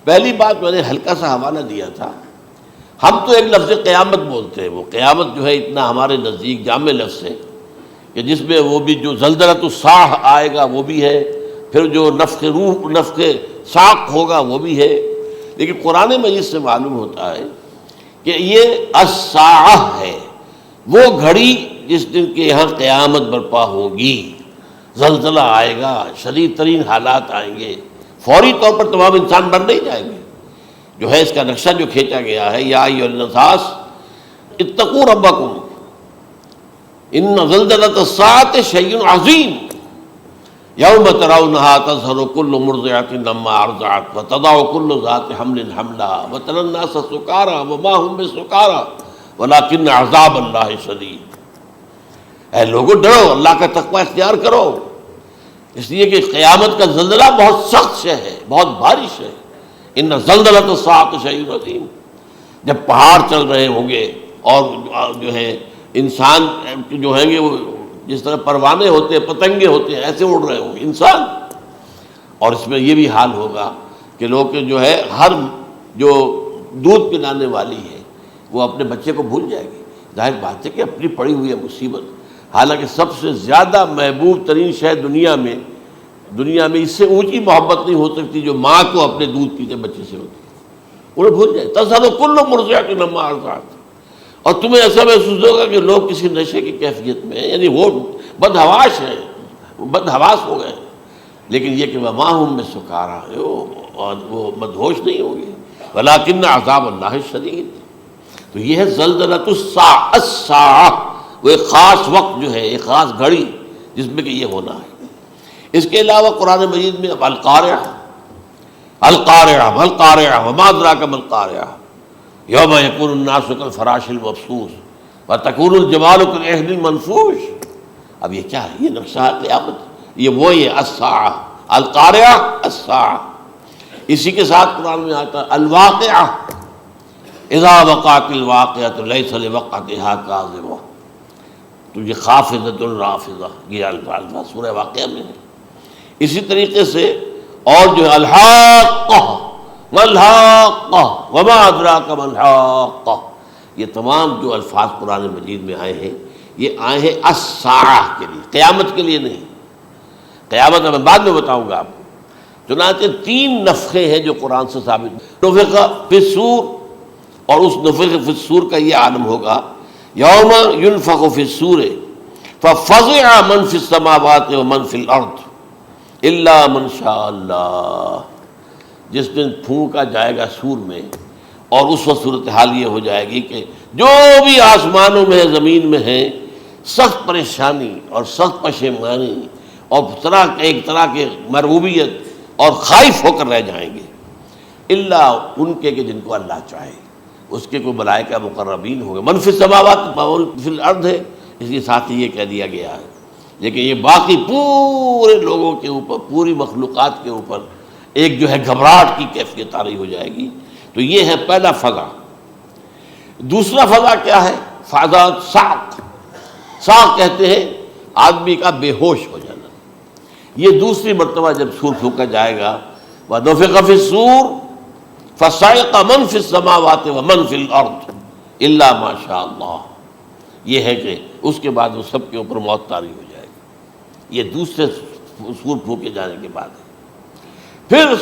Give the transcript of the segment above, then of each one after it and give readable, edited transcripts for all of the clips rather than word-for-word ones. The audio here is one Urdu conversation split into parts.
پہلی بات میں نے ہلکا سا حوالہ دیا تھا، ہم تو ایک لفظ قیامت بولتے ہیں، وہ قیامت جو ہے اتنا ہمارے نزدیک جامع لفظ ہے کہ جس میں وہ بھی جو زلزلۃ الصاع آئے گا وہ بھی ہے، پھر جو نفخ روح نفخ ساق ہوگا وہ بھی ہے، لیکن قرآن مجید سے معلوم ہوتا ہے کہ یہ الساعہ ہے، وہ گھڑی جس دن کے یہاں قیامت برپا ہوگی، زلزلہ آئے گا، شدید ترین حالات آئیں گے، فوری طور پر تمام انسان مر نہیں جائیں گے۔ جو ہے اس کا نقشہ جو کھینچا گیا ہے، یا ایھا الناس اتقوا ربکم ان زلزلۃ الساعۃ شیء عظیم یوم ترونها تذہل کل مرضعۃ عما ارضعت وتضع کل ذات حمل حملها وتری الناس سکارى وما هم بسکارى ولکن عذاب اللہ شدید۔ اے لوگو ڈرو، اللہ کا تقوی اختیار کرو، اس لیے کہ قیامت کا زلزلہ بہت سخت شے ہے، بہت بھاری شے ہے۔ ان زلزلۃ الساعۃ شیء عظیم، جب پہاڑ چل رہے ہوں گے اور جو ہے انسان جو ہیں گے وہ جس طرح پروانے ہوتے ہیں، پتنگے ہوتے ہیں، ایسے اڑ رہے ہوں گے انسان، اور اس میں یہ بھی حال ہوگا کہ لوگ جو ہے ہر جو دودھ پلانے والی ہے وہ اپنے بچے کو بھول جائے گی۔ ظاہر بات ہے کہ اپنی پڑی ہوئی ہے مصیبت، حالانکہ سب سے زیادہ محبوب ترین شے دنیا میں اس سے اونچی محبت نہیں ہو سکتی جو ماں کو اپنے دودھ پیتے بچے سے ہوتی ہے، انہیں بھول جائے۔ تذہل کل مرضعۃ عما ارضعت، اور تمہیں ایسا محسوس ہوگا کہ لوگ کسی نشے کی کیفیت میں ہیں، یعنی وہ بدحواش ہیں، بدحواس ہو گئے، لیکن یہ کہ وما هم بسکارى، اور وہ مدہوش نہیں ہوں گے، ولکن عذاب اللہ شدید۔ تو یہ ہے زلزلۃ الساعہ، وہ ایک خاص وقت جو ہے، ایک خاص گھڑی جس میں کہ یہ ہونا ہے۔ اس کے علاوہ قرآن مجید میں القارعہ القارعہ والقارعہ وما ادراک ما القارعہ یوم یکون الناس کالفراش المبثوث وتکون الجبال کالعہن المنفوش۔ اب یہ کیا ہے؟ یہ نقشہ قیامت، یہ وہی ہے الساعہ، القارعہ الساعہ۔ اسی کے ساتھ قرآن میں آتا ہے الواقعہ، اذا وقعت الواقعۃ لیس لوقعتها کاذبہ، تو یہ خافضۃ رافضہ، یہ الفاظ سورہ واقعہ میں ہے۔ اسی طریقے سے اور جو ہے الحاقہ ما الحاقہ وما ادراک ما الحاقہ، یہ تمام جو الفاظ قرآن مجید میں آئے ہیں یہ آئے ہیں الساعہ کے لیے، قیامت کے لیے نہیں۔ قیامت میں بعد میں بتاؤں گا آپ کو۔ چنانچہ 3 نفخے ہیں جو قرآن سے ثابت، نفخ فی الصور، اور اس نفخ فی الصور کا یہ عالم ہوگا یوم ینفخ فی الصور ففزع من فی السماوات ومن فی الارض الا من شاء اللہ، جس دن پھونکا جائے گا سور میں، اور اس وقت صورتحال یہ ہو جائے گی کہ جو بھی آسمانوں میں ہے، زمین میں ہے، سخت پریشانی اور سخت پشیمانی اور ایک طرح کی مرعوبیت اور خائف ہو کر رہ جائیں گے، الا ان کے کہ جن کو اللہ چاہے، اس کے کوئی ملائکہ مقربین ہوں گے۔ من فی السماوات ومن فی الارض ہے، اس کے ساتھ ہی یہ کہہ دیا گیا ہے، لیکن یہ باقی پورے لوگوں کے اوپر، پوری مخلوقات کے اوپر ایک جو ہے گھبراہٹ کی کیفیت طاری ہو جائے گی۔ تو یہ ہے پہلا فضا۔ دوسرا فضا کیا ہے؟ فضا صعق، صعق کہتے ہیں آدمی کا بے ہوش ہو جانا۔ یہ دوسری مرتبہ جب سور پھونکا جائے گا، وَنُفِخَ فِي الصُّورِ فَصَعِقَ مَن فِي السَّمَاوَاتِ وَمَن فِي الْأَرْضِ إِلَّا مَا شَاءَ اللَّهُ، یہ ہے کہ اس کے بعد وہ سب کے اوپر موت طاری ہو جائے گی۔ یہ دوسرے سور پھونکے جانے کے بعد ہے۔ پھر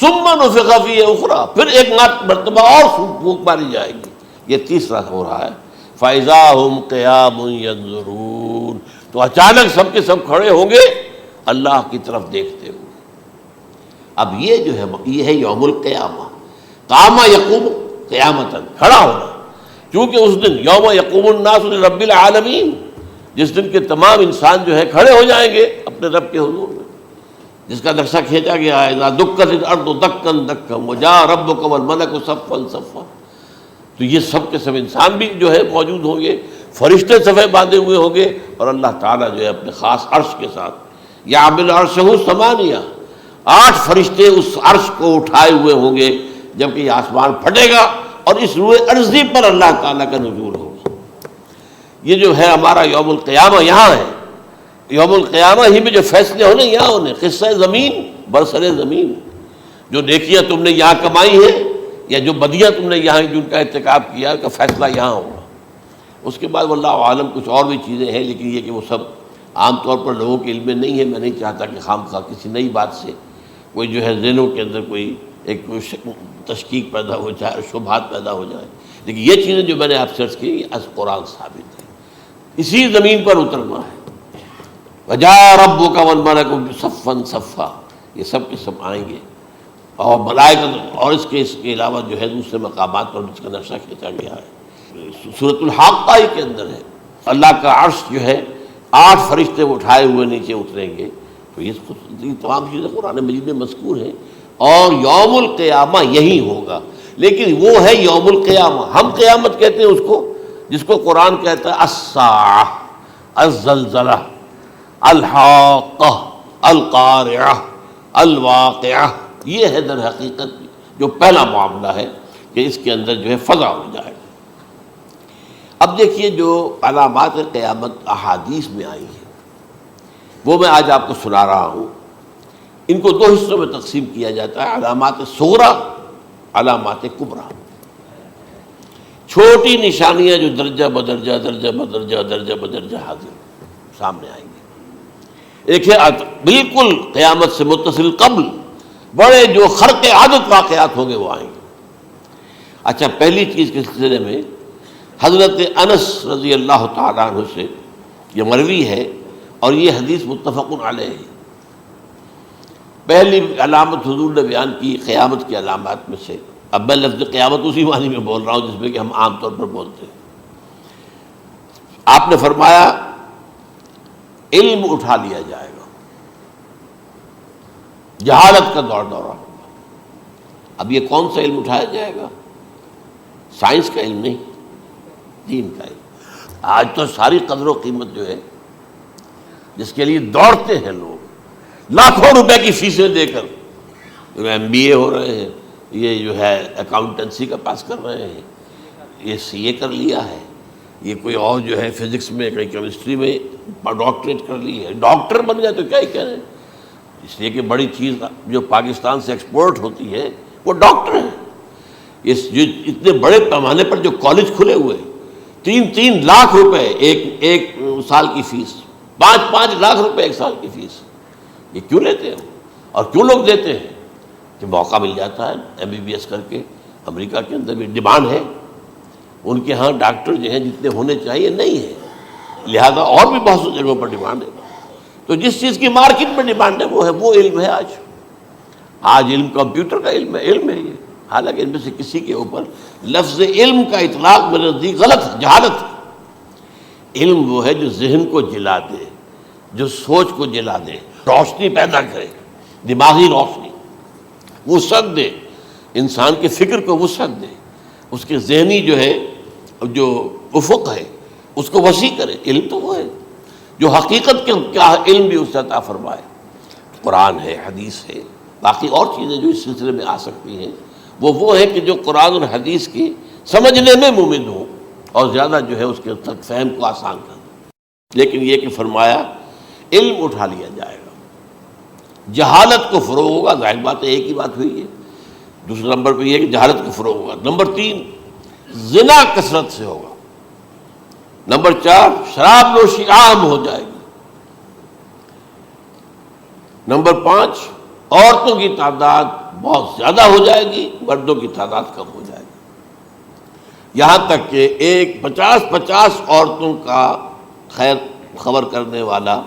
ثُمَّ نُفِخَ فِيهِ أُخْرَى، پھر ایک مرتبہ اور پھونک ماری جائے گی، یہ تیسرا ہو رہا ہے۔ فَإِذَا هُمْ قِيَامٌ يَنظُرُونَ، تو اچانک سب کے سب کھڑے ہوں گے اللہ کی طرف دیکھتے ہوئے۔ اب یہ جو ہے یہ ہے یوم القیامہ، قام یقوم قیامتاً، کھڑا ہونا، کیونکہ اس دن یوم یقوم الناس لرب العالمین، جس دن کے تمام انسان جو ہے کھڑے ہو جائیں گے اپنے رب کے حضور میں، جس کا نقشہ کھینچا گیا ہے اذا دکت الارض دکا دکا وجاء ربک والملک صفا صفا۔ تو یہ سب کے سب انسان بھی جو ہے موجود ہوں گے، فرشتے صفے باندھے ہوئے ہوں گے، اور اللہ تعالیٰ جو ہے اپنے خاص عرش کے ساتھ، یحمل عرشہ ثمانیہ، 8 فرشتے اس عرش کو اٹھائے ہوئے ہوں گے، جبکہ یہ آسمان پھٹے گا اور اس روئے ارضی پر اللہ تعالیٰ کا نزول ہوگا۔ یہ جو ہے ہمارا یوم القیامہ یہاں ہے، یوم القیامہ ہی میں جو فیصلے ہونے یہاں ہونے، قصہ زمین برسر زمین، جو نیکیاں تم نے یہاں کمائی ہیں یا جو بدیاں تم نے یہاں جن کا ارتکاب کیا کا فیصلہ یہاں ہوگا۔ اس کے بعد واللہ عالم کچھ اور بھی چیزیں ہیں، لیکن یہ کہ وہ سب عام طور پر لوگوں کے علم میں نہیں ہے۔ میں نہیں چاہتا کہ خام خواہ کسی نئی بات سے کوئی جو ہے ذہنوں کے اندر کوئی ایک تشکیک پیدا ہو جائے، شبہات پیدا ہو جائے، لیکن یہ چیزیں جو میں نے آپ سے عرض کی یہ از قرآن ثابت ہے، اسی زمین پر اترنا ہے۔ وَجَاءَ رَبُّكَ وَالْمَلَكُ صَفًّا صَفًّا، یہ سب کے سب آئیں گے، اور ملائکہ، اور اس کے علاوہ جو ہے دوسرے مقامات پر جس کا نقشہ کھینچا گیا ہے۔ سورۃ الحاقہ کے اندر ہے، اللہ کا عرش جو ہے 8 فرشتے اٹھائے ہوئے نیچے اتریں گے، تو یہ تمام چیزیں قرآن مجید میں مذکور ہیں، اور یوم القیامہ یہی ہوگا، لیکن وہ ہے یوم القیامہ۔ ہم قیامت کہتے ہیں اس کو جس کو قرآن کہتا ہے الساعہ، الزلزلہ، الحاقہ، القارعہ، الواقعہ۔ یہ ہے در حقیقت جو پہلا معاملہ ہے کہ اس کے اندر جو ہے فضا ہو جائے۔ اب دیکھیے جو علامات قیامت احادیث میں آئی ہیں وہ میں آج آپ کو سنا رہا ہوں۔ ان کو 2 حصوں میں تقسیم کیا جاتا ہے، علامات صغریٰ، علامات کبریٰ۔ چھوٹی نشانیاں جو درجہ بدرجہ درجہ بدرجہ درجہ بدرجہ حاضر سامنے آئیں گے۔ ایک ہے بالکل قیامت سے متصل قبل بڑے جو خرق عادت واقعات ہوں گے وہ آئیں گے۔ اچھا، پہلی چیز کے سلسلے میں حضرت انس رضی اللہ تعالیٰ عنہ سے یہ مروی ہے، اور یہ حدیث متفق علیہ ہے۔ پہلی علامت حضور نے بیان کی قیامت کی علامات میں سے، اب میں لفظ قیامت اسی معنی میں بول رہا ہوں جس میں کہ ہم عام طور پر بولتے ہیں۔ آپ نے فرمایا علم اٹھا لیا جائے گا، جہالت کا دورہ ہوگا۔ اب یہ کون سا علم اٹھایا جائے گا؟ سائنس کا علم نہیں، دین کا علم۔ آج تو ساری قدر و قیمت جو ہے جس کے لیے دوڑتے ہیں لوگ، لاکھوں روپے کی فیسیں دے کر، ایم بی اے ہو رہے ہیں، یہ جو ہے اکاؤنٹنسی کا پاس کر رہے ہیں، یہ سی اے کر لیا ہے، یہ کوئی اور جو ہے فزکس میں، کوئی کیمسٹری میں ڈاکٹریٹ کر لی ہے، ڈاکٹر بن گئے تو کیا ہی کہہ رہے ہیں۔ اس لیے کہ بڑی چیز جو پاکستان سے ایکسپورٹ ہوتی ہے وہ ڈاکٹر ہیں۔ جو اتنے بڑے پیمانے پر جو کالج کھلے ہوئے، 3 لاکھ روپے ایک سال کی فیس، 5 لاکھ روپے ایک سال کی فیس، یہ کیوں لیتے ہیں اور کیوں لوگ دیتے ہیں؟ کہ موقع مل جاتا ہے ایم بی بی ایس کر کے۔ امریکہ کے اندر بھی ڈیمانڈ ہے، ان کے ہاں ڈاکٹر جو ہیں جتنے ہونے چاہیے نہیں ہے، لہذا اور بھی بہت سی جگہوں پر ڈیمانڈ ہے۔ تو جس چیز کی مارکیٹ میں ڈیمانڈ ہے وہ علم ہے۔ آج علم کمپیوٹر کا علم ہے یہ، حالانکہ ان میں سے کسی کے اوپر لفظ علم کا اطلاق میرے نزدیک غلط ہے، جہالت ہے۔ علم وہ ہے جو ذہن کو جلا دے، جو سوچ کو جلا دے، روشنی پیدا کرے، دماغی روشنی، وسعت دے، انسان کے فکر کو وسعت دے، اس کے ذہنی جو ہے جو افق ہے اس کو وسیع کرے۔ علم تو وہ ہے جو حقیقت کے کیا علم بھی اس سے عطا فرمائے۔ قرآن ہے، حدیث ہے، باقی اور چیزیں جو اس سلسلے میں آ سکتی ہیں وہ ہے کہ جو قرآن اور حدیث کی سمجھنے میں مومن ہوں اور زیادہ جو ہے اس کے تک فہم کو آسان کر دیں۔ لیکن یہ کہ فرمایا علم اٹھا لیا جائے گا، جہالت کو فروغ ہوگا۔ ظاہر بات ہے ایک ہی بات ہوئی ہے۔ دوسرے نمبر پہ یہ کہ جہالت کو فروغ ہوگا۔ نمبر 3 زنا کثرت سے ہوگا۔ نمبر 4 شراب نوشی عام ہو جائے گی۔ نمبر 5 عورتوں کی تعداد بہت زیادہ ہو جائے گی، مردوں کی تعداد کم ہو جائے گی، یہاں تک کہ 50 عورتوں کا خیر خبر کرنے والا،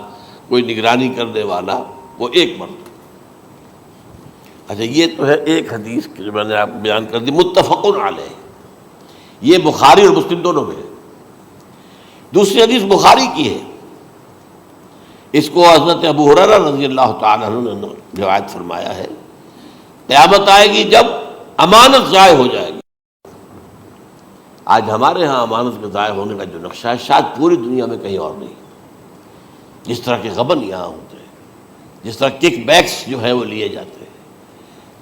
کوئی نگرانی کرنے والا، وہ ایک مرد۔ اچھا، یہ تو ہے ایک حدیث جو میں نے آپ کو بیان کر دی، متفق علیہ، یہ بخاری اور مسلم دونوں میں ہے۔ دوسری حدیث بخاری کی ہے، اس کو حضرت ابو ہریرہ رضی اللہ تعالیٰ عنہ نے روایت فرمایا ہے، قیامت آئے گی جب امانت ضائع ہو جائے گی۔ آج ہمارے ہاں امانت کے ضائع ہونے کا جو نقشہ ہے شاید پوری دنیا میں کہیں اور نہیں۔ جس طرح کے غبن یہاں ہوتے ہیں، جس طرح کک بیکس جو ہے وہ لیے جاتے ہیں،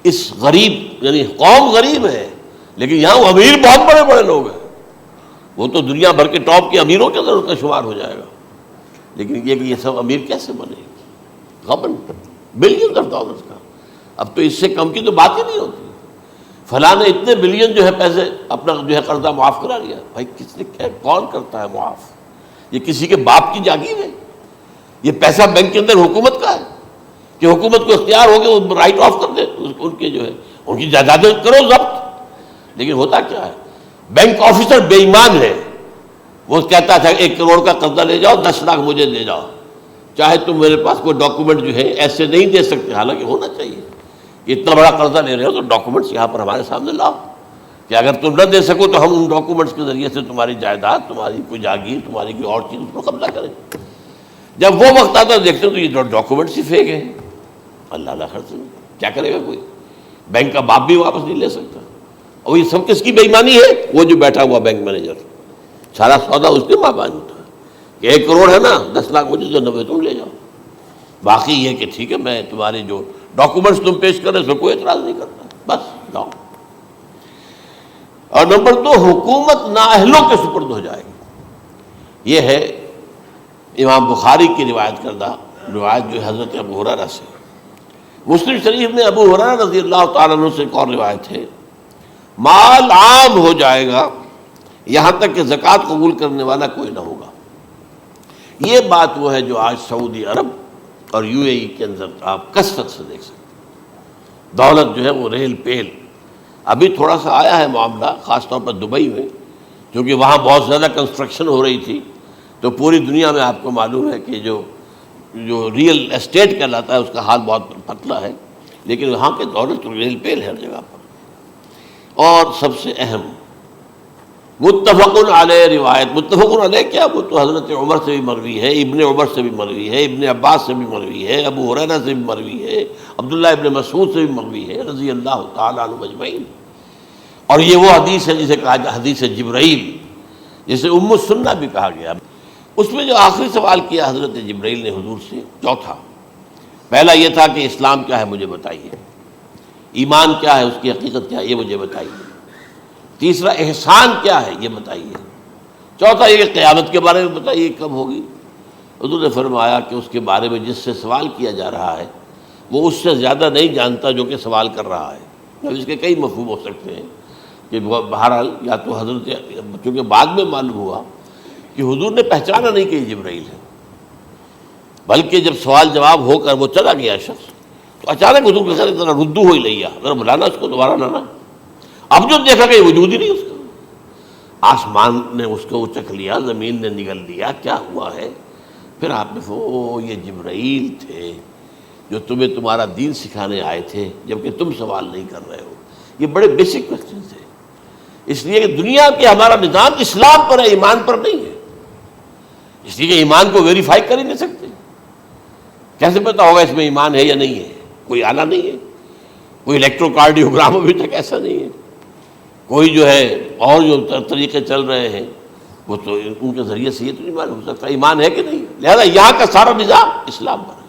اس غریب یعنی قوم غریب ہے لیکن یہاں وہ امیر بہت بڑے بڑے لوگ ہیں، وہ تو دنیا بھر کے ٹاپ کے امیروں کے اندر اس کا شمار ہو جائے گا۔ لیکن یہ کہ یہ سب امیر کیسے بنے؟ غبن، بلینز آف ڈالرز کا۔ اب تو اس سے کم کی تو بات ہی نہیں ہوتی. فلاں نے اتنے بلین جو ہے پیسے اپنا جو ہے قرضہ معاف کرا لیا. بھائی کس نے کیا، کون کرتا ہے معاف؟ یہ کسی کے باپ کی جاگیر ہے؟ یہ پیسہ بینک کے اندر حکومت کا ہے کہ حکومت کو اختیار ہو کے وہ رائٹ آف کر دے ان کے جو ہے ان کی جائیدادیں کرو ضبط. لیکن ہوتا کیا ہے، بینک آفیسر بے ایمان ہے. وہ کہتا تھا 1 کروڑ کا قرضہ لے جاؤ، 10 لاکھ مجھے دے جاؤ، چاہے تم میرے پاس کوئی ڈاکومنٹ جو ہے ایسے نہیں دے سکتے. حالانکہ ہونا چاہیے، اتنا بڑا قرضہ لے رہے ہو تو ڈاکومنٹس یہاں پر ہمارے سامنے لاؤ کہ اگر تم نہ دے سکو تو ہم ان ڈاکومنٹس کے ذریعے سے تمہاری جائیداد، تمہاری کوئی جاگیر، تمہاری کوئی اور چیز اس پر قبضہ کریں. جب وہ وقت آتا ہے دیکھتے تو یہ ڈاکومنٹس ہی فیک ہیں. اللہ اللہ خرچ کیا کرے گا کوئی؟ بینک کا باپ بھی واپس نہیں لے سکتا. اور یہ سب کس کی بے ایمانی ہے؟ وہ جو بیٹھا ہوا بینک مینیجر، سارا سودا اس کے ماں باپ ہوتا ہے کہ 1 کروڑ ہے نا، 10 لاکھ مجھے تو 90 تم لے جاؤ. باقی یہ کہ ٹھیک ہے میں تمہارے جو ڈاکومنٹس تم پیش کر رہے اس میں کوئی اعتراض نہیں کرتا، بس جاؤ. اور نمبر 2، حکومت نااہلوں کے سپرد ہو جائے گی. یہ ہے امام بخاری کی روایت کردہ روایت جو حضرت ابو ہریرہ سے. مسلم شریف میں ابو ہریرہ رضی اللہ تعالیٰ عنہ سے ایک اور روایت ہے، مال عام ہو جائے گا یہاں تک کہ زکوٰۃ قبول کرنے والا کوئی نہ ہوگا. یہ بات وہ ہے جو آج سعودی عرب اور UAE کے اندر آپ کثرت سے دیکھ سکتے ہیں. دولت جو ہے وہ ریل پیل. ابھی تھوڑا سا آیا ہے معاملہ خاص طور پر دبئی میں، کیونکہ وہاں بہت زیادہ کنسٹرکشن ہو رہی تھی. تو پوری دنیا میں آپ کو معلوم ہے کہ جو ریئل اسٹیٹ کہلاتا ہے اس کا حال بہت پتلا ہے، لیکن وہاں کے دولت ریل پیل ہے ہر جگہ پر. اور سب سے اہم متفق علیہ روایت، متفق علیہ کیا، وہ تو حضرت عمر سے بھی مروی ہے، ابن عمر سے بھی مروی ہے، ابن عباس سے بھی مروی ہے، ابو ہریرہ سے بھی مروی ہے، عبداللہ ابن مسعود سے بھی مروی ہے رضی اللہ تعالیٰ عنہ اجمعین. اور یہ وہ حدیث ہے جسے کہا جائے حدیث جبرائیل، جسے ام السنہ بھی کہا گیا. اس میں جو آخری سوال کیا حضرت جبرائیل نے حضور سے، چوتھا، پہلا یہ تھا کہ اسلام کیا ہے مجھے بتائیے، ایمان کیا ہے، اس کی حقیقت کیا ہے یہ مجھے بتائیے، تیسرا احسان کیا ہے یہ بتائیے، چوتھا یہ کہ قیامت کے بارے میں بتائیے کب ہوگی. حضور نے فرمایا کہ اس کے بارے میں جس سے سوال کیا جا رہا ہے وہ اس سے زیادہ نہیں جانتا جو کہ سوال کر رہا ہے. اب اس کے کئی مفہوم ہو سکتے ہیں کہ بہرحال یا تو حضرت، چونکہ بعد میں معلوم ہوا کہ حضور نے پہچانا نہیں کہ یہ جبرائیل ہے، بلکہ جب سوال جواب ہو کر وہ چلا گیا شخص تو اچانک حضور کے ساتھ ذرا ردو ہو ہی لیا، ذرا بلانا اس کو دوبارہ لانا. اب جو دیکھا کہ یہ وجود ہی نہیں اس کا، آسمان نے اس کو چکھ لیا، زمین نے نگل لیا، کیا ہوا ہے؟ پھر آپ نے یہ جبرائیل تھے جو تمہیں تمہارا دین سکھانے آئے تھے جبکہ تم سوال نہیں کر رہے ہو. یہ بڑے بیسک کوسچن تھے، اس لیے کہ دنیا کے ہمارا نظام اسلام پر ہے، ایمان پر نہیں ہے. اس لیے کہ ایمان کو ویریفائی کر ہی نہیں سکتے. کیسے پتہ ہوگا اس میں ایمان ہے یا نہیں ہے؟ کوئی آلہ نہیں ہے، کوئی الیکٹروکارڈیوگرام ابھی تک ایسا نہیں ہے، کوئی جو ہے اور جو طریقے چل رہے ہیں وہ تو ان کے ذریعے سے یہ تو نہیں معلوم ہو سکتا ایمان ہے کہ نہیں. لہذا یہاں کا سارا نظام اسلام پر ہے،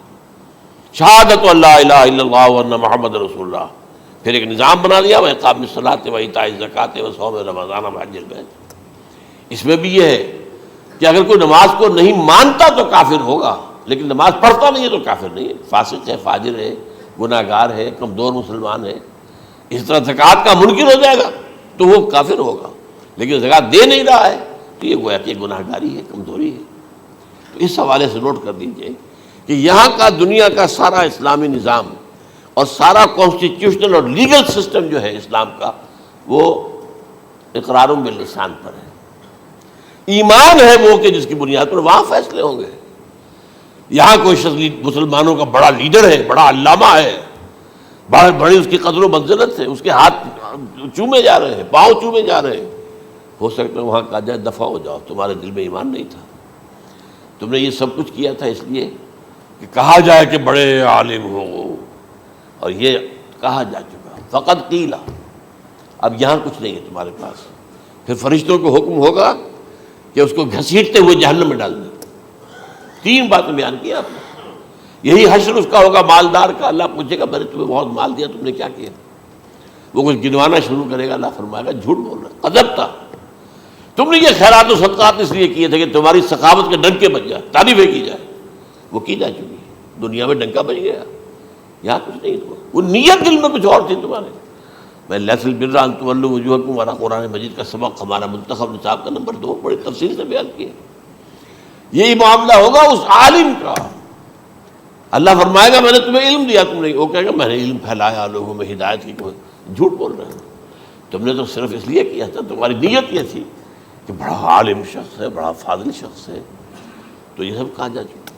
شہادت اللہ الہ الا اللہ وان محمد رسول اللہ. پھر ایک نظام بنا دیا، وإقام الصلاۃ وإیتاء الزکوٰۃ وصوم رمضان وحج البیت. اس میں بھی یہ ہے کہ اگر کوئی نماز کو نہیں مانتا تو کافر ہوگا، لیکن نماز پڑھتا نہیں ہے تو کافر نہیں ہے، فاسق ہے، فاجر ہے، گناہ گار ہے، کمزور مسلمان ہے. اس طرح زکوٰۃ کا منکر ہو جائے گا تو وہ کافر ہوگا، لیکن زکوٰۃ دے نہیں رہا ہے تو یہ گویا کہ گناہ گاری ہے، کمزوری ہے. تو اس حوالے سے نوٹ کر دیجئے کہ یہاں کا دنیا کا سارا اسلامی نظام اور سارا کانسٹیٹیوشنل اور لیگل سسٹم جو ہے اسلام کا وہ اقرار باللسان پر ہے. ایمان ہے وہ کہ جس کی بنیاد پر وہاں فیصلے ہوں گے. یہاں کوئی شخص مسلمانوں کا بڑا لیڈر ہے، بڑا علامہ ہے، بڑی اس کی قدر و منزلت ہے، اس کے ہاتھ چومے جا رہے ہیں، پاؤں چومے جا رہے ہیں، ہو سکتا ہے وہاں کہا جائے دفع ہو جاؤ، تمہارے دل میں ایمان نہیں تھا، تم نے یہ سب کچھ کیا تھا اس لیے کہ کہا جائے کہ بڑے عالم ہو، اور یہ کہا جا چکا فقط قیلا. اب یہاں کچھ نہیں ہے تمہارے پاس. پھر فرشتوں کو حکم ہوگا کہ اس کو گھسیٹتے ہوئے جہنم میں ڈال دیں. 3 باتیں بیان کی آپ نے. یہی حشر اس کا ہوگا مالدار کا. اللہ پوچھے گا میں نے تمہیں بہت مال دیا، تم نے کیا کیا؟ وہ کچھ گنوانا شروع کرے گا. اللہ فرمائے گا جھوٹ بول رہا، قذب تھا، تم نے یہ خیرات و صدقات اس لیے کیے تھے کہ تمہاری سخاوت کے ڈنکے بج جائے، تعریفیں کی جائے. وہ کی جا چکی ہے، دنیا میں ڈنکا بج گیا. یہاں کچھ نہیں ہوا، وہ نیت دل میں کچھ اور تھی تمہارے. میں لیس البر ان تولوا وجوہکم والا قرآن مجید کا سبق ہمارا منتخب نصاب کا نمبر 2 بڑی تفصیل سے بیان کیا. یہی معاملہ ہوگا اس عالم کا. اللہ فرمائے گا میں نے تمہیں علم دیا، تم نہیں، وہ کہے گا میں نے علم پھیلایا لوگوں میں ہدایت کی. جھوٹ بول رہے ہیں، تم نے تو صرف اس لیے کیا تھا، تمہاری نیت یہ تھی کہ بڑا عالم شخص ہے، بڑا فاضل شخص ہے، تو یہ سب کہا جا چکا.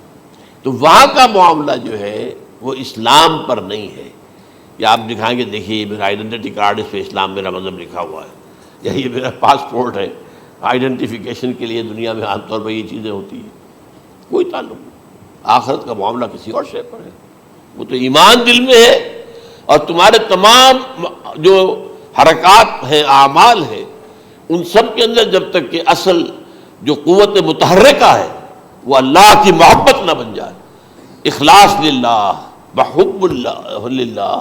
تو وہاں کا معاملہ جو ہے وہ اسلام پر نہیں ہے. یا آپ دکھائیں گے دیکھیے میرا آئیڈینٹی کارڈ، اس پہ اسلام میرا مذہب لکھا ہوا ہے، یا یہ میرا پاسپورٹ ہے. آئیڈینٹیفیکیشن کے لیے دنیا میں عام طور پر یہ چیزیں ہوتی ہیں. کوئی تعلق نہیں. آخرت کا معاملہ کسی اور شے پر ہے. وہ تو ایمان دل میں ہے، اور تمہارے تمام جو حرکات ہیں، اعمال ہیں، ان سب کے اندر جب تک کہ اصل جو قوت متحرکہ ہے وہ اللہ کی محبت نہ بن جائے، اخلاص للہ، بحب اللہ للہ،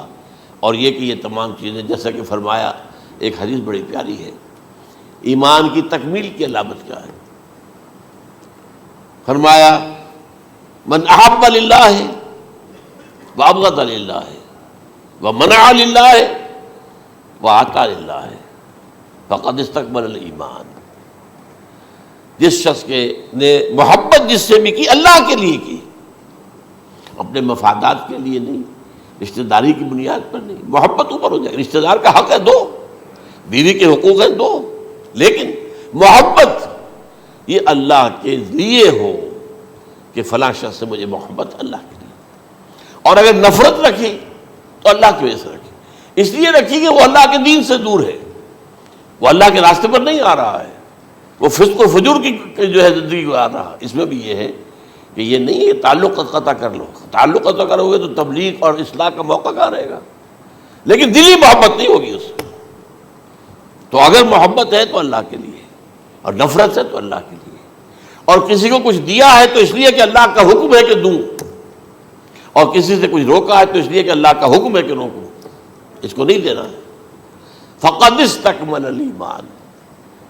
اور یہ کہ یہ تمام چیزیں جیسا کہ فرمایا، ایک حدیث بڑی پیاری ہے، ایمان کی تکمیل کی علامت کیا ہے؟ فرمایا من احب للہ وابغض للہ ومنع للہ واعطى للہ فقد استکمل الایمان. جس شخص کے نے محبت جس سے بھی کی، اللہ کے لیے کی، اپنے مفادات کے لیے نہیں، رشتہ داری کی بنیاد پر نہیں. محبت اوپر ہو جائے، رشتہ دار کا حق ہے دو، بیوی کے حقوق ہیں دو، لیکن محبت یہ اللہ کے لیے ہو کہ فلاں شخص سے مجھے محبت اللہ کے لیے. اور اگر نفرت رکھی تو اللہ کی وجہ سے رکھی، اس لیے رکھی کہ وہ اللہ کے دین سے دور ہے، وہ اللہ کے راستے پر نہیں آ رہا ہے، وہ فسق و فجور کی جو ہے زندگی کو آ رہا ہے. اس میں بھی یہ ہے کہ یہ نہیں ہے تعلق قطع کر لو. تعلق قطع کرو گے تو تبلیغ اور اصلاح کا موقع کہاں رہے گا؟ لیکن دلی محبت نہیں ہوگی اس میں. تو اگر محبت ہے تو اللہ کے لیے، اور نفرت ہے تو اللہ کے لیے. اور کسی کو کچھ دیا ہے تو اس لیے کہ اللہ کا حکم ہے کہ دوں، اور کسی سے کچھ روکا ہے تو اس لیے کہ اللہ کا حکم ہے کہ روکوں. اس کو نہیں دینا ہے. فقد استکمل الایمان،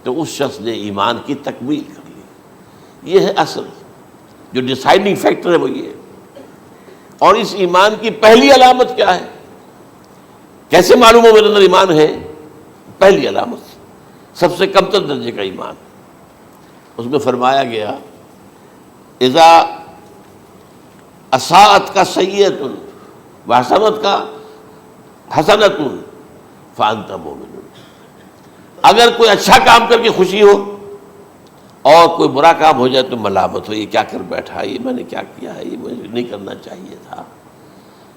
تو اس شخص نے ایمان کی تکمیل کر لی. یہ ہے اصل جو ڈیسائیڈنگ فیکٹر ہے، وہ یہ ہے. اور اس ایمان کی پہلی علامت کیا ہے؟ کیسے معلوم ہو میرے اندر ایمان ہے؟ پہلی علامت سب سے کم تر درجے کا ایمان، اس میں فرمایا گیا اذا اساءت کا سیئۃ وحسنت کا حسنۃ فانت مومن. اگر کوئی اچھا کام کر کے خوشی ہو اور کوئی برا کام ہو جائے تو ملامت ہو، یہ کیا کر بیٹھا، یہ میں نے کیا کیا ہے، یہ مجھے نہیں کرنا چاہیے تھا.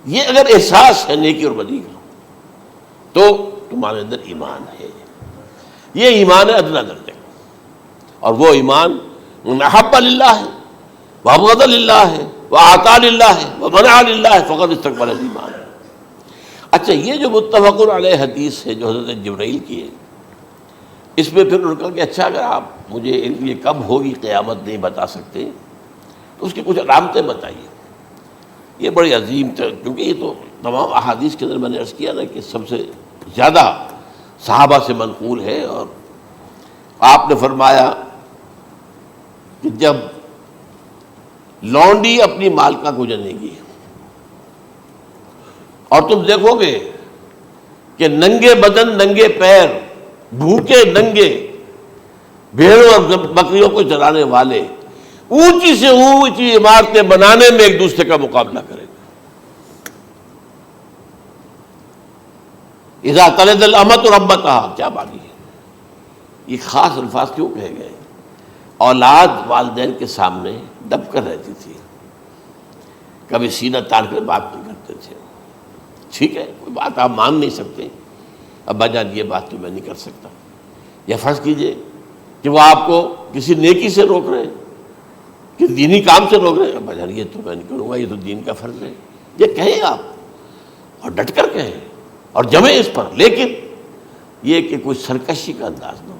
یہ اگر احساس ہے نیکی اور بدی کا تو تمہارے اندر ایمان ہے. یہ ایمان ہے ادنیٰ درجے کا. اور وہ ایمان من احب للہ ہے، وابغض للہ ہے، واعطى للہ ہے، ومنع للہ ہے، فقد استکمل الایمان. اچھا، یہ جو متفق علیہ حدیث ہے جو حضرت جبرائیل کی ہے، اس میں پھر انہوں نے کہا کہ اچھا اگر آپ مجھے یہ کب ہوگی قیامت نہیں بتا سکتے تو اس کی کچھ علامتیں بتائیے. یہ بڑی عظیم تھا، کیونکہ یہ تو تمام احادیث کے اندر میں نے عرض کیا نا کہ سب سے زیادہ صحابہ سے منقول ہے. اور آپ نے فرمایا کہ جب لونڈی اپنی مالکہ کو جنے گی اور تم دیکھو گے کہ ننگے بدن ننگے پیر بھوکے ننگے بھیڑوں اور بکریوں کو چرانے والے اونچی سے اونچی عمارتیں بنانے میں ایک دوسرے کا مقابلہ کریں گے. اذا تلد الامۃ ربتها، کیا بات ہے؟ یہ خاص الفاظ کیوں کہے گئے؟ اولاد والدین کے سامنے دب کر رہتی تھی، کبھی سینہ تان کر بات نہیں کرتے تھے. ٹھیک ہے، کوئی بات آپ مان نہیں سکتے، ابا جان یہ بات تو میں نہیں کر سکتا. یا فرض کیجئے کہ وہ آپ کو کسی نیکی سے روک رہے ہیں، کہ دینی کام سے روک رہے ہیں، ابا جان یہ تو میں نہیں کروں گا، یہ تو دین کا فرض ہے. یہ کہیں آپ، اور ڈٹ کر کہیں اور جمیں اس پر، لیکن یہ کہ کوئی سرکشی کا انداز نہ ہو.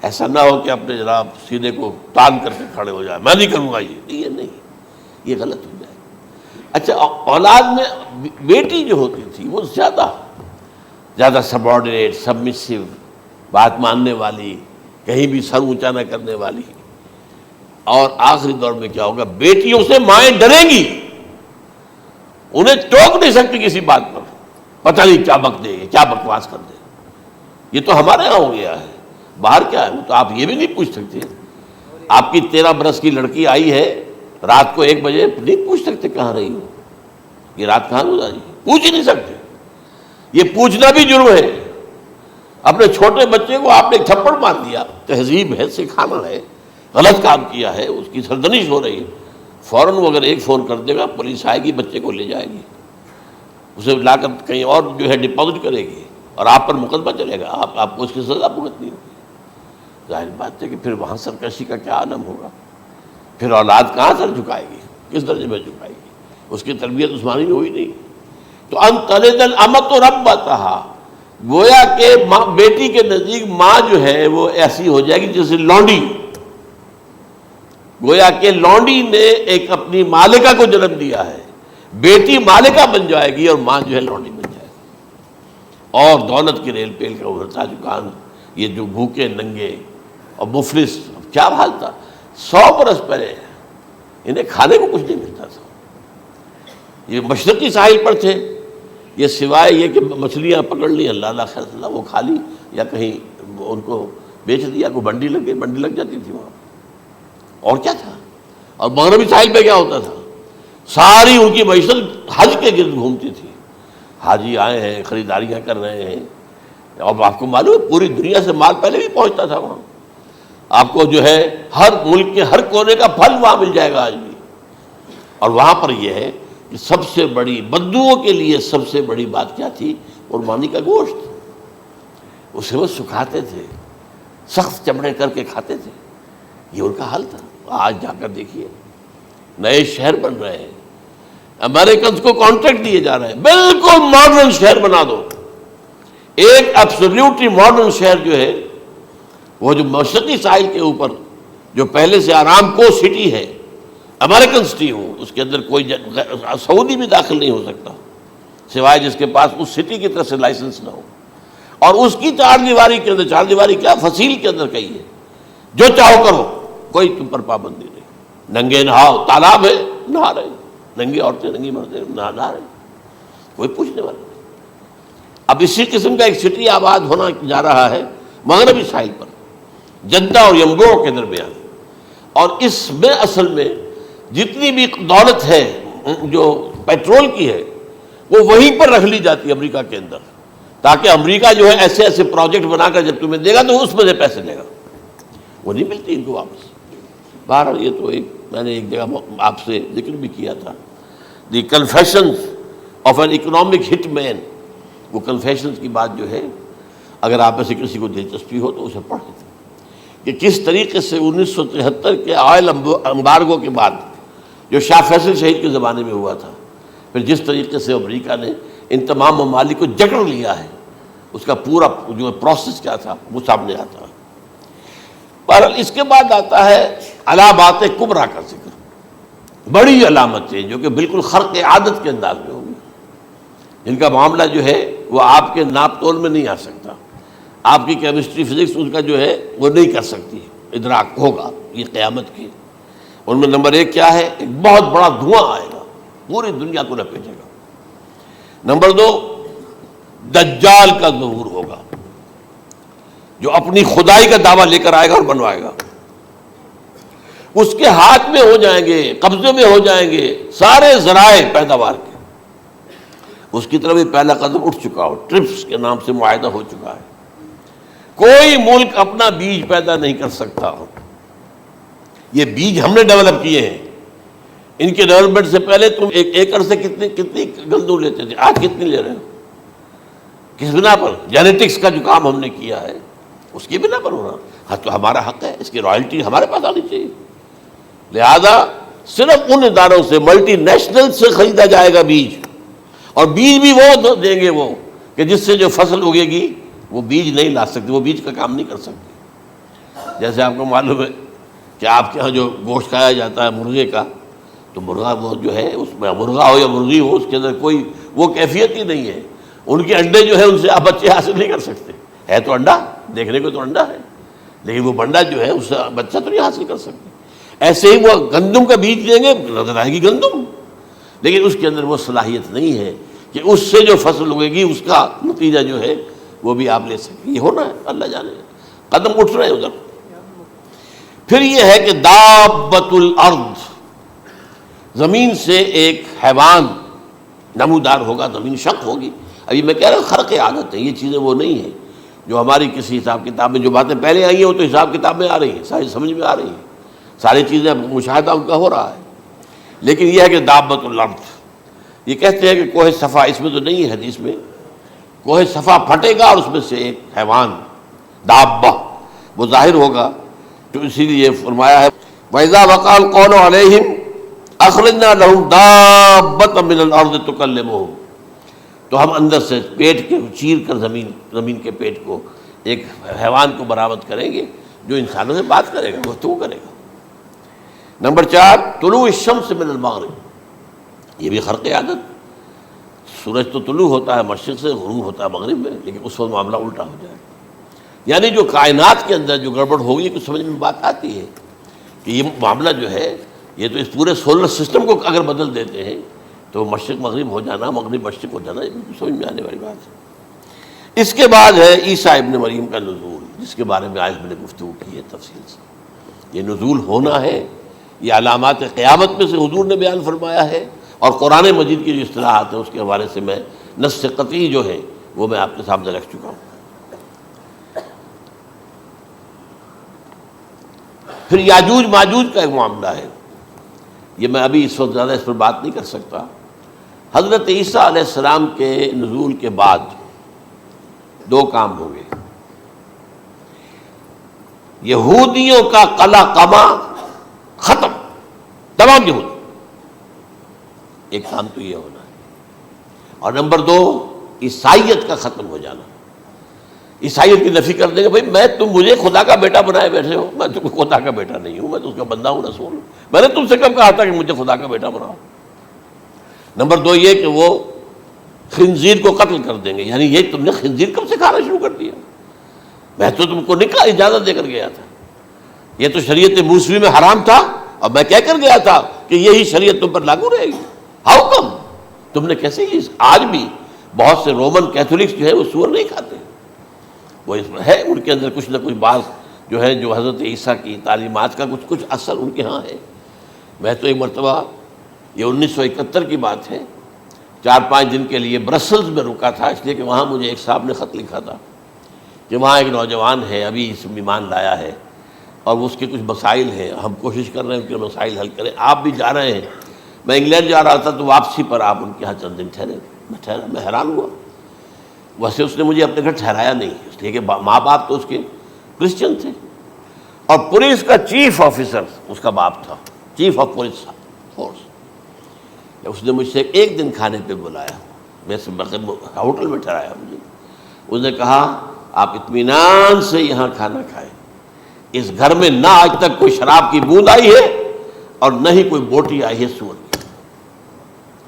ایسا نہ ہو کہ اپنے جناب سینے کو تان کر کے کھڑے ہو جائے، میں نہیں کروں گا، یہ نہیں، یہ غلط ہو جائے. اچھا، اولاد میں بیٹی جو ہوتی تھی وہ زیادہ سبارڈینیٹ، سبمسو، بات ماننے والی، کہیں بھی سر اونچا نہ کرنے والی. اور آخری دور میں کیا ہوگا؟ بیٹیوں سے مائیں ڈریں گی، انہیں ٹوک نہیں سکتی کسی بات پر، پتہ نہیں کیا بک دے گے، کیا بکواس کر دے. یہ تو ہمارے یہاں ہو گیا ہے. باہر کیا ہے تو آپ یہ بھی نہیں پوچھ سکتے. آپ کی 13 برس کی لڑکی آئی ہے رات کو 1 بجے، نہیں پوچھ سکتے کہاں رہی ہو، یہ رات کہاں گزاری، پوچھ ہی نہیں سکتے. یہ پوچھنا بھی جرم ہے. اپنے چھوٹے بچے کو آپ نے ایک تھپڑ مار دیا، تہذیب ہے، سکھانا ہے، غلط کام کیا ہے، اس کی سرزنش ہو رہی ہے، فوراً وہ اگر ایک فون کر دے گا پولیس آئے گی، بچے کو لے جائے گی، اسے لا کر کہیں اور جو ہے ڈپازٹ کرے گی اور آپ پر مقدمہ چلے گا، آپ کو اس کی سزا بھگتنی ہوگی. ظاہر بات ہے کہ پھر وہاں سرکشی کا کیا عالم ہوگا. پھر اولاد کہاں سر جھکائے گی، کس درجے میں جھکائے گی. اس کی تربیت عثمانی میں ہوئی نہیں. تو ان تلد الامۃ ربتہا، گویا کہ بیٹی کے نزدیک ماں جو ہے وہ ایسی ہو جائے گی جیسے لونڈی. گویا کہ لونڈی نے ایک اپنی مالکہ کو جنم دیا ہے، بیٹی مالکہ بن جائے گی اور ماں جو ہے لونڈی بن جائے گی. اور دولت کی ریل پیل کا ابھرتا دکان، یہ جو بھوکے ننگے اور مفلس، کیا حال تھا 100 برس پہلے، انہیں کھانے کو کچھ نہیں ملتا تھا. یہ مشرقی ساحل پر تھے، یہ سوائے یہ کہ مچھلیاں پکڑ لی، اللہ اللہ خیر اللہ، وہ کھا لی یا کہیں ان کو بیچ دیا، کوئی بنڈی لگ گئی، بنڈی لگ جاتی تھی وہاں. اور کیا تھا. اور مغربی ساحل پہ کیا ہوتا تھا، ساری ان کی معیشت حج کے گرد گھومتی تھی. حاجی آئے ہیں، خریداریاں کر رہے ہیں، اور آپ کو معلوم ہے پوری دنیا سے مال پہلے بھی پہنچتا تھا وہاں. آپ کو جو ہے ہر ملک کے ہر کونے کا پھل وہاں مل جائے گا آج بھی. اور وہاں پر یہ ہے کہ سب سے بڑی بدوؤں کے لیے سب سے بڑی بات کیا تھی، قربانی کا گوشت. اسے وہ سکھاتے تھے، سخت چمڑے کر کے کھاتے تھے. یہ ان کا حل تھا. آج جا کر دیکھیے نئے شہر بن رہے ہیں، امریکنز کو کانٹریکٹ دیے جا رہے ہیں، بالکل ماڈرن شہر بنا دو. ایک ایبسلیوٹلی ماڈرن شہر جو ہے وہ جو مشرقی ساحل کے اوپر جو پہلے سے آرام کو سٹی ہے، امریکن سٹی ہو، اس کے اندر کوئی سعودی بھی داخل نہیں ہو سکتا سوائے جس کے پاس اس سٹی کی طرف سے لائسنس نہ ہو. اور اس کی 4 دیواری کے اندر، 4 دیواری کیا فصیل کے اندر کہی ہے، جو چاہو کرو، کوئی تم پر پابندی نہیں. ننگے نہاؤ، تالاب ہے نہا رہے، ننگی عورتیں ننگی مردیں نہا رہے، کوئی پوچھنے والا نہیں. اب اسی قسم کا ایک سٹی آباد ہونا جا رہا ہے مغربی ساحل پر، جدہ اور ینبوع کے درمیان. اور اس میں اصل میں جتنی بھی دولت ہے جو پیٹرول کی ہے وہ وہیں پر رکھ لی جاتی ہے امریکہ کے اندر، تاکہ امریکہ جو ہے ایسے ایسے پروجیکٹ بنا کر جب تمہیں دے گا تو اس میں سے پیسے دے گا، وہ نہیں ملتی ان کو واپس. بہرحال یہ تو ایک میں نے ایک جگہ آپ سے ذکر بھی کیا تھا، دی کنفیشنز آف این اکنامک ہٹ مین. وہ کنفیشنز کی بات جو ہے اگر آپ میں سے کسی کو دلچسپی ہو تو اسے پڑھیں کہ کس طریقے سے 1973 کے آئل امبارگو کے بعد جو شاہ فیصل شہید کے زمانے میں ہوا تھا، پھر جس طریقے سے امریکہ نے ان تمام ممالک کو جکڑ لیا ہے، اس کا پورا جو پروسیس کیا تھا وہ سامنے آتا ہے. بہرحال اس کے بعد آتا ہے علامات کبریٰ کا ذکر، بڑی علامتیں جو کہ بالکل خرق عادت کے انداز میں ہوگی، جن کا معاملہ جو ہے وہ آپ کے ناپ تول میں نہیں آ سکتا. آپ کی کیمسٹری فزکس اس کا جو ہے وہ نہیں کر سکتی ادراک ہوگا یہ قیامت کی. ان میں نمبر 1 کیا ہے، ایک بہت بڑا دھواں آئے گا، پوری دنیا کو لپیٹے گا. نمبر 2 دجال کا ظہور ہوگا، جو اپنی خدائی کا دعویٰ لے کر آئے گا اور بنوائے گا. اس کے ہاتھ میں ہو جائیں گے، قبضے میں ہو جائیں گے سارے ذرائع پیداوار کے. اس کی طرف بھی پہلا قدم اٹھ چکا ہو، ٹرپس کے نام سے معاہدہ ہو چکا ہے. کوئی ملک اپنا بیج پیدا نہیں کر سکتا ہو. یہ بیج ہم نے ڈیولپ کیے ہیں. ان کے ڈیولپمنٹ سے پہلے تم ایک ایکڑ سے کتنی گندم لیتے تھے، آج کتنی لے رہے ہو؟ کس بنا پر؟ جینیٹکس کا جو کام ہم نے کیا ہے اس کی بنا پر ہو رہا. ہاں تو ہمارا حق ہے، اس کی رائلٹی ہمارے پاس آنی چاہیے. لہذا صرف ان اداروں سے، ملٹی نیشنل سے خریدا جائے گا بیج، اور بیج بھی وہ دیں گے وہ کہ جس سے جو فصل اگے گی وہ بیج نہیں لا سکتی، وہ بیج کا کام نہیں کر سکتی. جیسے آپ کو معلوم ہے کہ آپ کے ہاں جو گوشت کھایا جاتا ہے مرغے کا، تو مرغا وہ جو ہے اس میں مرغا ہو یا مرغی ہو اس کے اندر کوئی وہ کیفیت ہی نہیں ہے. ان کے انڈے جو ہے ان سے آپ بچے حاصل نہیں کر سکتے. ہے تو انڈا، دیکھنے کو تو انڈا ہے، لیکن وہ بنڈا جو ہے اس سے بچہ تو نہیں حاصل کر سکتے. ایسے ہی وہ گندم کا بیج دیں گے، نظر آئے گی گندم. لیکن اس کے اندر وہ صلاحیت نہیں ہے کہ اس سے جو فصل ہوئے گی اس کا نتیجہ جو ہے وہ بھی آپ لے سکیں. یہ ہونا ہے, اللہ جانے, قدم اٹھ رہے ہیں ادھر. پھر یہ ہے کہ دابۃ الارض, زمین سے ایک حیوان نمودار ہوگا, زمین شق ہوگی. ابھی میں کہہ رہا ہوں خرق عادت ہے, یہ چیزیں وہ نہیں ہیں جو ہماری کسی حساب کتاب میں جو باتیں پہلے آئی ہیں وہ تو حساب کتاب میں آ رہی ہیں, ساری سمجھ میں آ رہی ہیں, ساری چیزیں مشاہدہ ان کا ہو رہا ہے. لیکن یہ ہے کہ دابۃ الارض, یہ کہتے ہیں کہ کوہ صفا, اس میں تو نہیں ہے حدیث میں, کوہ صفا پھٹے گا اور اس میں سے ایک حیوان دابہ وہ ظاہر ہوگا. تو اسی لیے فرمایا ہے وَإِذَا وَقَعَ الْقَوْلُ عَلَيْهِمْ أَخْرَجْنَا لَهُمْ دَابَّةً مِّنَ الْأَرْضِ تُكَلِّمُهُمْ, تو ہم اندر سے پیٹ کے چیر کر زمین کے پیٹ کو ایک حیوان کو برآمد کریں گے جو انسانوں سے بات کرے گا, گفتگو کرے گا. نمبر 4 طلوع الشمس من المغرب, یہ بھی خرق عادت. سورج تو طلوع ہوتا ہے مشرق سے, غروب ہوتا ہے مغرب میں, لیکن اس وقت معاملہ الٹا ہو جائے. یعنی جو کائنات کے اندر جو گڑبڑ ہوگی کچھ سمجھ میں بات آتی ہے کہ یہ معاملہ جو ہے یہ تو اس پورے سولر سسٹم کو اگر بدل دیتے ہیں تو مشرق مغرب ہو جانا, مغرب مشرق ہو جانا, یہ بالکل سمجھ میں آنے والی بات ہے. اس کے بعد ہے عیسیٰ ابن مریم کا نزول, جس کے بارے میں آج میں نے گفتگو کی ہے تفصیل سے. یہ نزول ہونا ہے, یہ علامات قیامت میں سے حضور نے بیان فرمایا ہے, اور قرآن مجید کی جو اصطلاحات ہیں اس کے حوالے سے میں نص قطعی جو ہے وہ میں آپ کے سامنے رکھ چکا ہوں. پھر یاجوج ماجوج کا ایک معاملہ ہے, یہ میں ابھی اس وقت زیادہ اس پر بات نہیں کر سکتا. حضرت عیسیٰ علیہ السلام کے نزول کے بعد 2 کام ہوں گے. یہودیوں کا قلع قمع ختم, تمام یہود, ایک کام تو یہ ہونا ہے. اور نمبر 2 عیسائیت کا ختم ہو جانا. عیسائیت کی نفی کر دیں گے, بھائی تم مجھے خدا کا بیٹا بنائے بیٹھے ہو, میں تم خدا کا بیٹا نہیں ہوں, میں تو اس کا بندہ ہوں, رسول ہوں. میں نے تم سے کب کہا تھا کہ مجھے خدا کا بیٹا بناؤ. نمبر 2 یہ کہ وہ خنزیر کو قتل کر دیں گے, یعنی یہ تم نے خنزیر کب سے کھانا شروع کر دیا, میں تو تم کو نکاح اجازت دے کر گیا تھا, یہ تو شریعت موسوی میں حرام تھا, اور میں کہہ کر گیا تھا کہ یہی شریعت تم پر لاگو رہے گی. ہاؤ کم, تم نے کیسے یہ. آج بھی بہت سے رومن کیتھولکس جو ہے وہ سور نہیں کھاتے, وہ اس میں ہے ان کے اندر کچھ نہ کچھ بات جو ہے جو حضرت عیسیٰ کی تعلیمات کا کچھ اثر ان کے ہاں ہے. میں تو ایک مرتبہ, یہ 1971 کی بات ہے, 4-5 دن کے لیے برسلز میں رکا تھا, اس لیے کہ وہاں مجھے ایک صاحب نے خط لکھا تھا کہ وہاں ایک نوجوان ہے, ابھی اس میں ایمان لایا ہے, اور اس کے کچھ مسائل ہیں, ہم کوشش کر رہے ہیں ان کے مسائل حل کریں, آپ بھی جا رہے ہیں. میں انگلینڈ جا رہا تھا تو واپسی پر آپ ان کے یہاں چند دن ٹھہرے. میں حیران ہوا, ویسے اس نے مجھے اپنے گھر ٹھہرایا نہیں, اس لیے کہ ماں باپ تو اس کے کرسچن تھے, اور پولیس کا چیف آفیسر اس کا باپ تھا, چیف آف پولیس فورس. اس نے مجھ سے 1 دن کھانے پہ بلایا, میں ہوٹل میں ٹھہرایا مجھے. اس نے کہا آپ اطمینان سے یہاں کھانا کھائیں, اس گھر میں نہ آج تک کوئی شراب کی بوند آئی ہے اور نہ ہی کوئی بوٹی آئی ہے سور کی.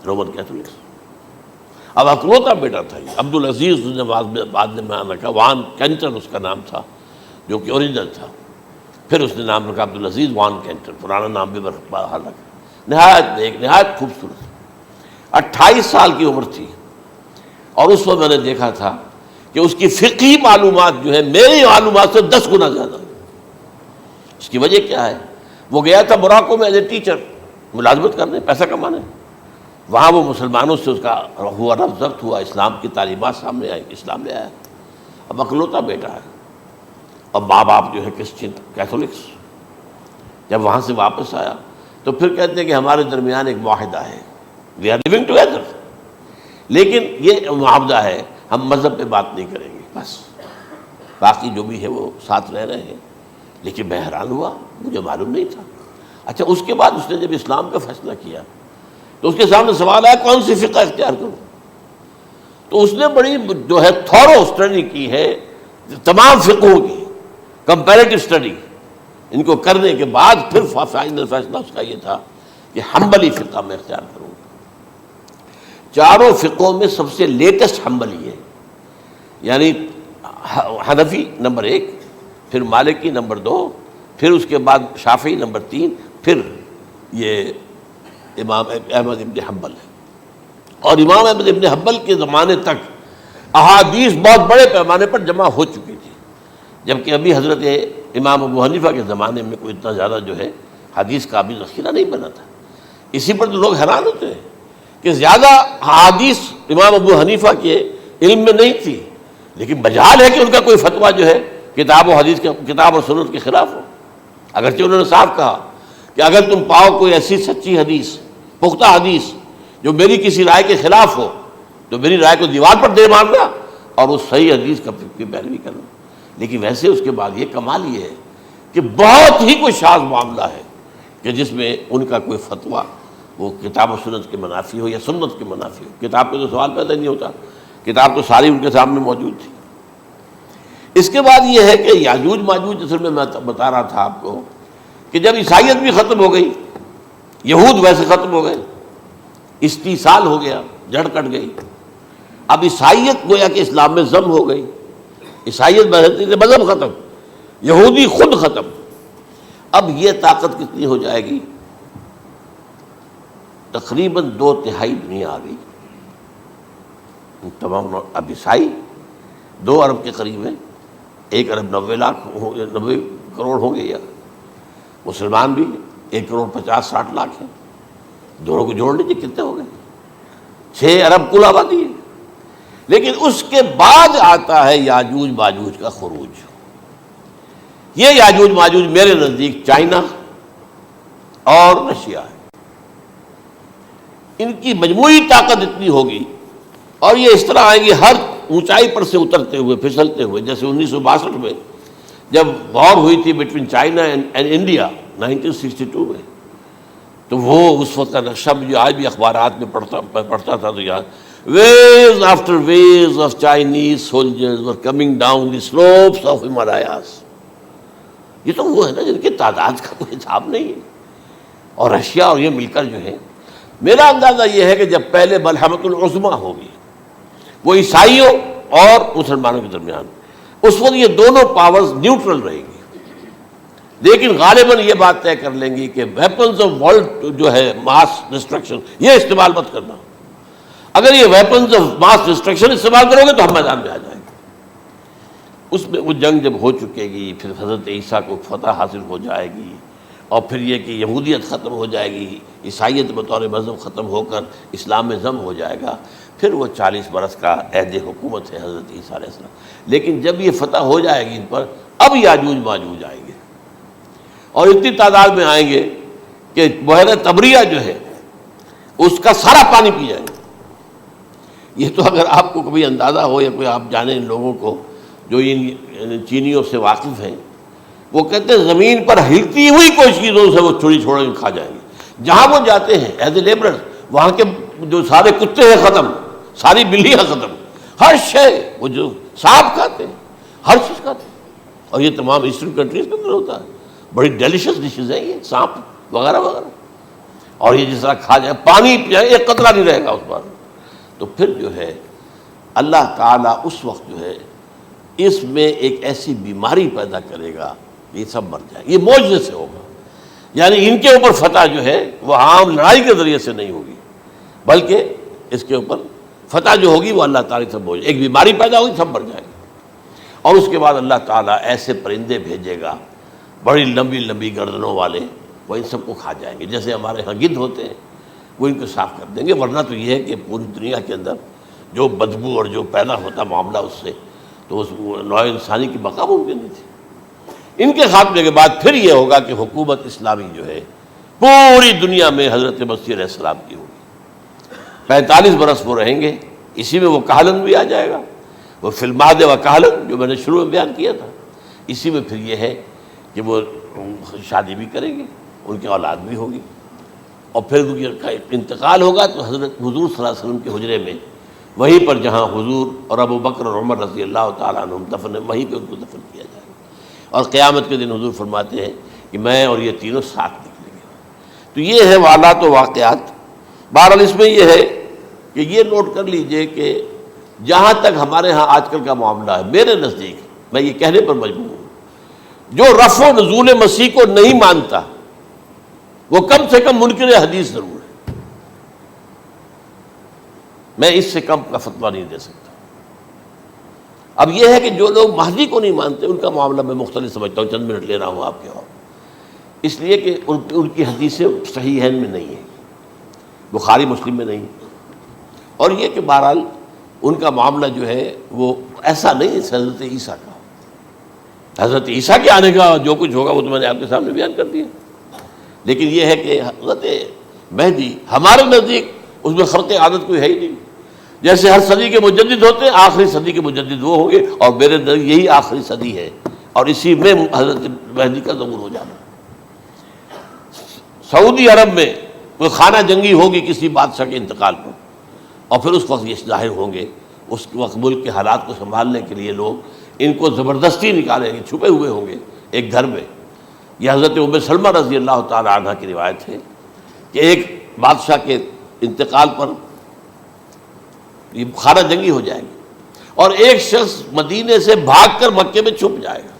Roman Catholics. اب اکلوتا بیٹا تھا یہ عبدالعزیز, اس نے بعد میں نام رکھا, وان کینٹر اس کا نام تھا جو کہ اوریجنل تھا, پھر اس نے نام رکھا عبدالعزیز وان کینٹر, پرانا نام بھی باہر رکھا. نہایت ایک نہایت خوبصورت, 28 سال کی عمر تھی, اور اس وقت میں نے دیکھا تھا کہ اس کی فقہی معلومات جو ہے میری معلومات سے 10 گنا زیادہ. اس کی وجہ کیا ہے, وہ گیا تھا موراکو میں ایز اے ٹیچر ملازمت کرنے, پیسہ کمانے. وہاں وہ مسلمانوں سے اس کا ہوا رفت ضبط ہوا, اسلام کی تعلیمات سامنے آئی, اسلام لے آیا. اب اکلوتا بیٹا ہے, اور ماں باپ جو ہے کرسچن کیتھولکس. جب وہاں سے واپس آیا تو پھر کہتے ہیں کہ ہمارے درمیان ایک معاہدہ ہے, وی آر لیونگ ٹوگیدر, لیکن یہ معاہدہ ہے ہم مذہب پہ بات نہیں کریں گے, بس باقی جو بھی ہے وہ ساتھ رہ رہے ہیں. لیکن میں حیران ہوا, مجھے معلوم نہیں تھا. اچھا, اس کے بعد اس نے جب اسلام کا فیصلہ کیا تو اس کے سامنے سوال آیا کون سی فقہ اختیار کروں. تو اس نے بڑی جو ہے تھورو اسٹڈی کی ہے تمام فقہوں کی, کمپیریٹو اسٹڈی. ان کو کرنے کے بعد پھر فائنل فیصلہ اس کا یہ تھا کہ حنبلی فقہ میں اختیار کروں. 4 فقہوں میں سب سے لیٹسٹ حنبلی ہے, یعنی حنفی نمبر 1, پھر مالکی نمبر 2, پھر اس کے بعد شافعی نمبر 3, پھر یہ امام احمد ابن حنبل ہے، اور امام احمد ابن حنبل کے زمانے تک احادیث بہت بڑے پیمانے پر جمع ہو چکی تھی، جبکہ ابھی حضرت امام ابو حنیفہ کے زمانے میں کوئی اتنا زیادہ جو ہے حدیث کا بھی ذخیرہ نہیں بنا تھا۔ اسی پر تو لوگ حیران ہوتے ہیں کہ زیادہ حدیث امام ابو حنیفہ کے علم میں نہیں تھی، لیکن بجال ہے کہ ان کا کوئی فتویٰ جو ہے کتاب و حدیث کے، کتاب اور سنت کے خلاف ہو۔ اگرچہ انہوں نے صاف کہا کہ اگر تم پاؤ کوئی ایسی سچی حدیث، پختہ حدیث جو میری کسی رائے کے خلاف ہو، تو میری رائے کو دیوار پر دے مارنا اور اس صحیح حدیث کی پیروی کرنا۔ لیکن ویسے اس کے بعد یہ کمال یہ ہے کہ بہت ہی کوئی شاذ معاملہ ہے کہ جس میں ان کا کوئی فتویٰ وہ کتاب و سنت کے منافی ہو یا سنت کے منافی ہو۔ کتاب پہ تو سوال پیدا نہیں ہوتا، کتاب تو ساری ان کے سامنے موجود تھی۔ اس کے بعد یہ ہے کہ یاجوج ماجوج، اصل میں بتا رہا تھا آپ کو کہ جب عیسائیت بھی ختم ہو گئی، یہود ویسے ختم ہو گئے، استیصال ہو گیا، جڑ کٹ گئی، اب عیسائیت گویا کہ اسلام میں ضم ہو گئی، عیسائیت مذہب ختم، یہودی خود ختم۔ اب یہ طاقت کتنی ہو جائے گی؟ تقریباً 2/3 دنیا آ گئی، تمام اب عیسائی 2 ارب کے قریب ہیں، 1 ارب 90 لاکھ 90 کروڑ ہوں گے، یا مسلمان بھی 1 کروڑ 50-60 لاکھ ہیں، دونوں کو جوڑ لیجیے کتنے ہو گئے؟ 6 ارب کل آبادی ہے۔ لیکن اس کے بعد آتا ہے یاجوج ماجوج کا خروج۔ یہ یاجوج ماجوج میرے نزدیک چائنا اور رشیا ہے، ان کی مجموعی طاقت اتنی ہوگی، اور یہ اس طرح آئیں گے ہر اونچائی پر سے اترتے ہوئے، پھسلتے ہوئے۔ جیسے 1962 میں جب وار ہوئی تھی بٹوین چائنا اینڈ انڈیا 1962 میں، تو وہ اس وقت کا نقشہ جو آج بھی اخبارات میں پڑھتا تھا تو یاد، waves after waves of Chinese soldiers were coming down the slopes of Himalayas۔ یہ تو وہ ہے نا جن کی تعداد کا کوئی حساب نہیں ہے، اور رشیا اور یہ مل کر جو ہے، میرا اندازہ یہ ہے کہ جب پہلے ملحمۃ العظمیٰ ہوگی وہ عیسائیوں اور مسلمانوں کے درمیان، اس وقت یہ دونوں پاورز نیوٹرل رہیں گی، لیکن غالباً یہ بات طے کر لیں گی کہ ویپنز آف ورلڈ جو ہے ماس ڈسٹرکشن، یہ استعمال مت کرنا۔ اگر یہ ویپنز آف ماس ڈسٹرکشن استعمال کرو گے تو ہم میدان میں آ جائیں گے۔ اس میں وہ جنگ جب ہو چکے گی، پھر حضرت عیسیٰ کو فتح حاصل ہو جائے گی، اور پھر یہ کہ یہودیت ختم ہو جائے گی، عیسائیت بطور مذہب ختم ہو کر اسلام میں ضم ہو جائے گا، پھر وہ 40 برس کا عہد حکومت ہے حضرت عیسیٰ علیہ السلام۔ لیکن جب یہ فتح ہو جائے گی ان پر، اب یاجوج ماجوج آئیں گے، اور اتنی تعداد میں آئیں گے کہ بحیرہ طبریہ جو ہے اس کا سارا پانی پی جائیں گے۔ یہ تو اگر آپ کو کبھی اندازہ ہو یا کوئی آپ جانیں ان لوگوں کو جو ان چینیوں سے واقف ہیں، وہ کہتے ہیں زمین پر ہلتی ہوئی کوئی چیزوں سے وہ چھوڑی چھوڑ کے کھا جائیں گے۔ جہاں وہ جاتے ہیں ایز اے لیبرر، وہاں کے جو سارے کتے ہیں ختم، ساری بلیاں ختم، ہر شے، وہ جو سانپ کھاتے ہیں، ہر چیز کھاتے ہیں، اور یہ تمام ایسٹرن کنٹریز کے اندر ہوتا ہے۔ بڑی ڈیلیشس ڈشز ہیں یہ سانپ وغیرہ وغیرہ، اور یہ جس طرح کھا جائے، پانی پی، ایک قطرہ نہیں رہے گا اس پر۔ تو پھر جو ہے اللہ تعالیٰ اس وقت جو ہے اس میں ایک ایسی بیماری پیدا کرے گا، یہ سب مر جائے، یہ معجزے سے ہوگا۔ یعنی ان کے اوپر فتح جو ہے وہ عام لڑائی کے ذریعے سے نہیں ہوگی، بلکہ اس کے اوپر فتح جو ہوگی وہ اللہ تعالیٰ سے ہوگی، ایک بیماری پیدا ہوگی، سب مر جائیں گے۔ اور اس کے بعد اللہ تعالیٰ ایسے پرندے بھیجے گا بڑی لمبی لمبی گردنوں والے، وہ ان سب کو کھا جائیں گے، جیسے ہمارے ہاں گدھ ہوتے ہیں، وہ ان کو صاف کر دیں گے۔ ورنہ تو یہ ہے کہ پوری دنیا کے اندر جو بدبو اور جو پیدا ہوتا معاملہ اس سے، تو اس نوع انسانی کی بقا ممکن نہیں تھی۔ ان کے خاتمے کے بعد پھر یہ ہوگا کہ حکومت اسلامی جو ہے پوری دنیا میں حضرت مسیح علیہ السلام کی ہوگی۔ 45 برس وہ رہیں گے، اسی میں وہ کہلن بھی آ جائے گا، وہ فی المہد و کہلن جو میں نے شروع میں بیان کیا تھا، اسی میں پھر یہ ہے کہ وہ شادی بھی کریں گے، ان کی اولاد بھی ہوگی، اور پھر ان کا انتقال ہوگا تو حضرت حضور صلی اللہ علیہ وسلم کے حجرے میں، وہیں پر جہاں حضور اور ابو بکر اور عمر رضی اللہ تعالیٰ عنہم دفن ہیں، وہیں پہ ان کو دفن کیا جائے گا۔ اور قیامت کے دن حضور فرماتے ہیں کہ میں اور یہ تینوں ساتھ نکلیں گے۔ تو یہ ہے والات و واقعات۔ بہرحال اس میں یہ ہے کہ یہ نوٹ کر لیجئے کہ جہاں تک ہمارے ہاں آج کل کا معاملہ ہے، میرے نزدیک میں یہ کہنے پر مجبور ہوں، جو رفع و نزول مسیح کو نہیں مانتا وہ کم سے کم منکر حدیث ضرور ہے۔ میں اس سے کم کا فتویٰ نہیں دے سکتا۔ اب یہ ہے کہ جو لوگ مہدی کو نہیں مانتے ان کا معاملہ میں مختلف سمجھتا ہوں، چند منٹ لے رہا ہوں آپ کے، اور اس لیے کہ ان کی حدیثیں صحیحین میں نہیں ہیں، بخاری مسلم میں نہیں، اور یہ کہ بہرحال ان کا معاملہ جو ہے وہ ایسا نہیں ہے حضرت عیسیٰ کا۔ حضرت عیسیٰ کے آنے کا جو کچھ ہوگا وہ تو میں نے آپ کے سامنے بیان کر دیا، لیکن یہ ہے کہ حضرت مہدی ہمارے نزدیک اس میں خرق عادت کوئی ہے ہی نہیں۔ جیسے ہر صدی کے مجدد ہوتے ہیں، آخری صدی کے مجدد وہ ہوں گے، اور میرے نزدیک یہی آخری صدی ہے، اور اسی میں حضرت مہدی کا ظہور ہو جانا۔ سعودی عرب میں کوئی خانہ جنگی ہوگی کسی بادشاہ کے انتقال پر، اور پھر اس وقت یہ ظاہر ہوں گے، اس وقت ملک کے حالات کو سنبھالنے کے لیے لوگ ان کو زبردستی نکالیں گے، چھپے ہوئے ہوں گے ایک گھر میں۔ یہ حضرت ام سلمہ رضی اللہ تعالی عنہ کی روایت ہے کہ ایک بادشاہ کے انتقال پر یہ خانہ جنگی ہو جائے گی، اور ایک شخص مدینے سے بھاگ کر مکے میں چھپ جائے گا۔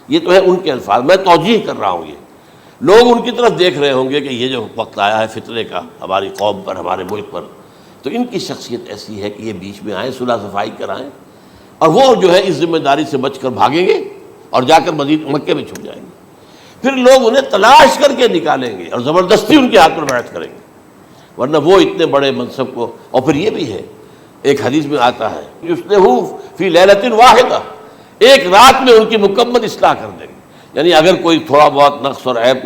یہ تو ہے ان کے الفاظ، میں توجیہ کر رہا ہوں۔ یہ لوگ ان کی طرف دیکھ رہے ہوں گے کہ یہ جو وقت آیا ہے فتنے کا ہماری قوم پر، ہمارے ملک پر، تو ان کی شخصیت ایسی ہے کہ یہ بیچ میں آئیں، صلح صفائی کرائیں، اور وہ جو ہے اس ذمہ داری سے بچ کر بھاگیں گے اور جا کر مکے میں چھپ جائیں گے۔ پھر لوگ انہیں تلاش کر کے نکالیں گے اور زبردستی ان کے ہاتھ پر بیعت کریں گے، ورنہ وہ اتنے بڑے منصب کو۔ اور پھر یہ بھی ہے، ایک حدیث میں آتا ہے یصلحو فی لیلۃ واحدہ، ایک رات میں ان کی مکمل اصلاح کر دیں گے، یعنی اگر کوئی تھوڑا بہت نقص اور عیب